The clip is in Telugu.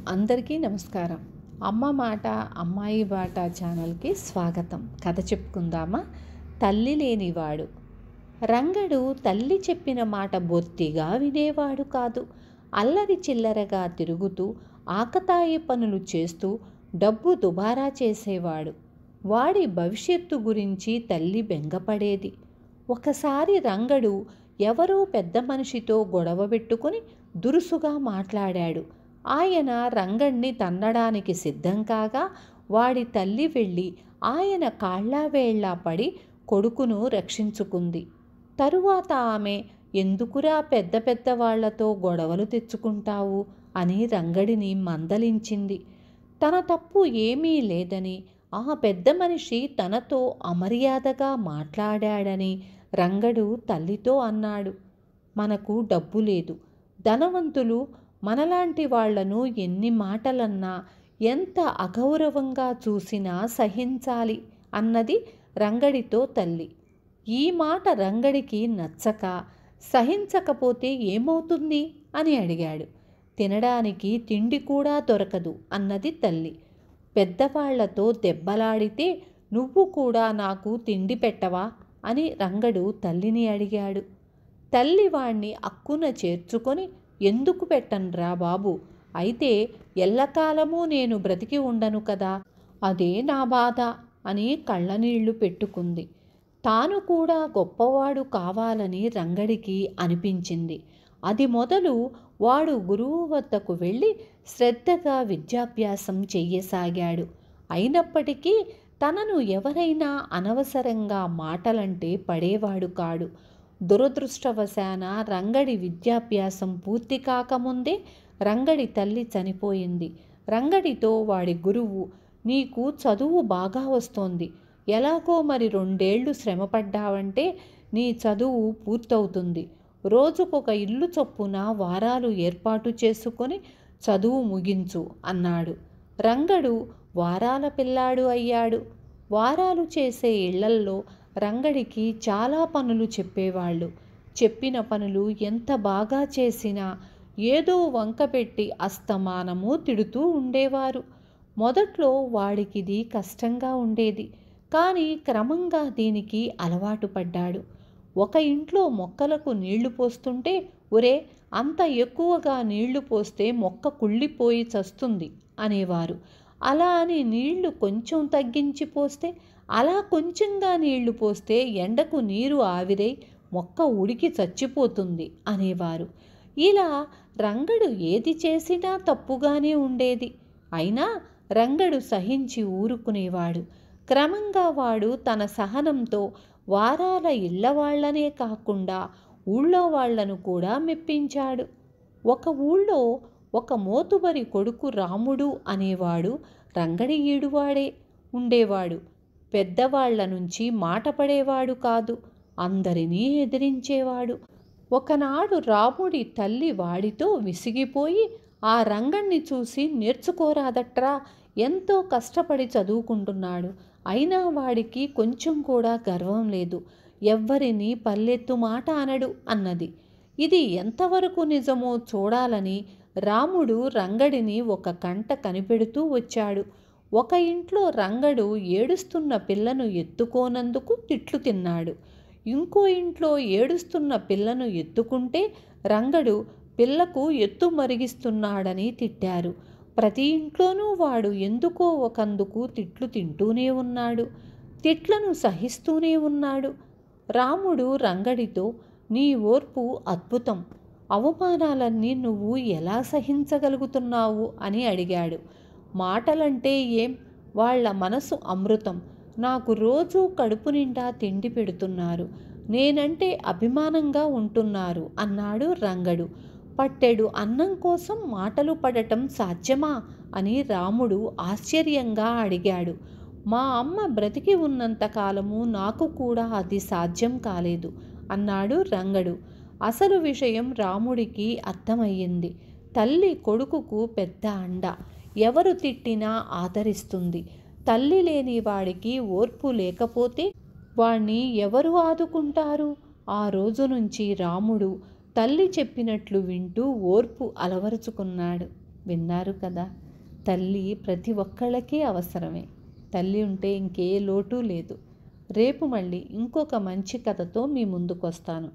అందరికీ నమస్కారం. అమ్మ మాట అమ్మాయి బాట ఛానల్కి స్వాగతం. కథ చెప్పుకుందామా? తల్లి లేనివాడు. రంగడు తల్లి చెప్పిన మాట బొత్తిగా వినేవాడు కాదు. అల్లరి చిల్లరగా తిరుగుతూ ఆకతాయి పనులు చేస్తూ డబ్బు దుబారా చేసేవాడు. వాడి భవిష్యత్తు గురించి తల్లి బెంగపడేది. ఒకసారి రంగడు ఎవరో పెద్ద మనిషితో గొడవ పెట్టుకుని దురుసుగా మాట్లాడాడు. ఆయన రంగణ్ణి తన్నడానికి సిద్ధం కాగా వాడి తల్లి వెళ్ళి ఆయన కాళ్ళ వేళ్ళ పడి కొడుకును రక్షించుకుంది. తరువాత ఆమె, ఎందుకురా పెద్ద పెద్ద వాళ్లతో గొడవలు తెచ్చుకుంటావు అని రంగడిని మందలించింది. తన తప్పు ఏమీ లేదని, ఆ పెద్ద మనిషి తనతో అమర్యాదగా మాట్లాడాడని రంగడు తల్లితో అన్నాడు. మనకు డబ్బు లేదు, ధనవంతులు మనలాంటి వాళ్లను ఎన్ని మాటలన్నా, ఎంత అగౌరవంగా చూసినా సహించాలి అన్నది రంగడితో తల్లి. ఈ మాట రంగడికి నచ్చక, సహించకపోతే ఏమవుతుంది అని అడిగాడు. తినడానికి తిండి కూడా దొరకదు అన్నది తల్లి. పెద్దవాళ్లతో దెబ్బలాడితే నువ్వు కూడా నాకు తిండి పెట్టవా అని రంగడు తల్లిని అడిగాడు. తల్లి వాణ్ణి అక్కున చేర్చుకొని, ఎందుకు పెట్టనురా బాబు, అయితే ఎల్లకాలమూ నేను బ్రతికి ఉండను కదా, అదే నా బాధ అని కళ్ళనీళ్లు పెట్టుకుంది. తాను కూడా గొప్పవాడు కావాలని రంగడికి అనిపించింది. అది మొదలు వాడు గురువు వద్దకు వెళ్ళి శ్రద్ధగా విద్యాభ్యాసం చెయ్యసాగాడు. అయినప్పటికీ తనను ఎవరైనా అనవసరంగా మాటలంటే పడేవాడు కాడు. దురదృష్టవశాన రంగడి విద్యాభ్యాసం పూర్తి కాకముందే రంగడి తల్లి చనిపోయింది. రంగడితో వాడి గురువు, నీకు చదువు బాగా వస్తోంది, ఎలాగో మరి 2 ఏళ్ళు శ్రమపడ్డావంటే నీ చదువు పూర్తవుతుంది, రోజుకొక ఇల్లు చొప్పున వారాలు ఏర్పాటు చేసుకొని చదువు ముగించు అన్నాడు. రంగడు వారాల పిల్లాడు అయ్యాడు. వారాలు చేసే ఇళ్లల్లో రంగడికి చాలా పనులు చెప్పేవాళ్ళు. చెప్పిన పనులు ఎంత బాగా చేసినా ఏదో వంకపెట్టి అస్తమానము తిడుతూ ఉండేవారు. మొదట్లో వాడికిది కష్టంగా ఉండేది, కానీ క్రమంగా దీనికి అలవాటు పడ్డాడు. ఒక ఇంట్లో మొక్కలకు నీళ్లు పోస్తుంటే, ఒరే అంత ఎక్కువగా నీళ్లు పోస్తే మొక్క కుళ్ళిపోయి చస్తుంది అనేవారు. అలా అని నీళ్లు కొంచెం తగ్గించి పోస్తే, అలా కొంచెంగా నీళ్లు పోస్తే ఎండకు నీరు ఆవిరై మొక్క ఉడికి చచ్చిపోతుంది అనేవారు. ఇలా రంగడు ఏది చేసినా తప్పుగానే ఉండేది. అయినా రంగడు సహించి ఊరుకునేవాడు. క్రమంగా వాడు తన సహనంతో వారాల ఇళ్లవాళ్లనే కాకుండా ఊళ్ళో వాళ్లను కూడా మెప్పించాడు. ఒక ఊళ్ళో ఒక మోతుబరి కొడుకు రాముడు అనేవాడు రంగడి ఈడువాడే ఉండేవాడు. పెద్దవాళ్ల నుంచి మాట పడేవాడు కాదు, అందరినీ ఎదిరించేవాడు. ఒకనాడు రాముడి తల్లి వాడితో విసిగిపోయి, ఆ రంగణ్ణి చూసి నేర్చుకోరాదట్రా, ఎంతో కష్టపడి చదువుకుంటున్నాడు, అయినా వాడికి కొంచెం కూడా గర్వం లేదు, ఎవ్వరినీ పల్లెత్తు మాట అనడు అన్నది. ఇది ఎంతవరకు నిజమో చూడాలని రాముడు రంగడిని ఒక కంట కనిపెడుతూ వచ్చాడు. ఒక ఇంట్లో రంగడు ఏడుస్తున్న పిల్లను ఎత్తుకోనందుకు తిట్లు తిన్నాడు. ఇంకో ఇంట్లో ఏడుస్తున్న పిల్లను ఎత్తుకుంటే రంగడు పిల్లకు ఎత్తు మరిగిస్తున్నాడని తిట్టారు. ప్రతి ఇంట్లోనూ వాడు ఎందుకో ఒకందుకు తిట్లు తింటూనే ఉన్నాడు. తిట్లను సహిస్తూనే ఉన్నాడు. రాముడు రంగడితో, నీ ఓర్పు అద్భుతం, అవమానాలన్నీ నువ్వు ఎలా సహించగలుగుతున్నావు అని అడిగాడు. మాటలంటే ఏం, వాళ్ళ మనసు అమృతం, నాకు రోజూ కడుపు నిండా తిండి పెడుతున్నారు, నేనంటే అభిమానంగా ఉంటున్నారు అన్నాడు రంగడు. పట్టెడు అన్నం కోసం మాటలు పడటం సాధ్యమా అని రాముడు ఆశ్చర్యంగా అడిగాడు. మా అమ్మ బ్రతికి ఉన్నంతకాలము నాకు కూడా అది సాధ్యం కాలేదు అన్నాడు రంగడు. అసలు విషయం రాముడికి అర్థమయ్యింది. తల్లి కొడుకుకు పెద్ద అండ, ఎవరు తిట్టినా ఆదరిస్తుంది. తల్లి లేని వాడికి ఓర్పు లేకపోతే వాణ్ణి ఎవరు ఆదుకుంటారు? ఆ రోజు నుంచి రాముడు తల్లి చెప్పినట్లు వింటూ ఓర్పు అలవరుచుకున్నాడు. విన్నారు కదా, తల్లి ప్రతి ఒక్కళ్ళకి అవసరమే. తల్లి ఉంటే ఇంకే లోటు లేదు. రేపు మళ్ళీ ఇంకొక మంచి కథతో మీ ముందుకు వస్తాను.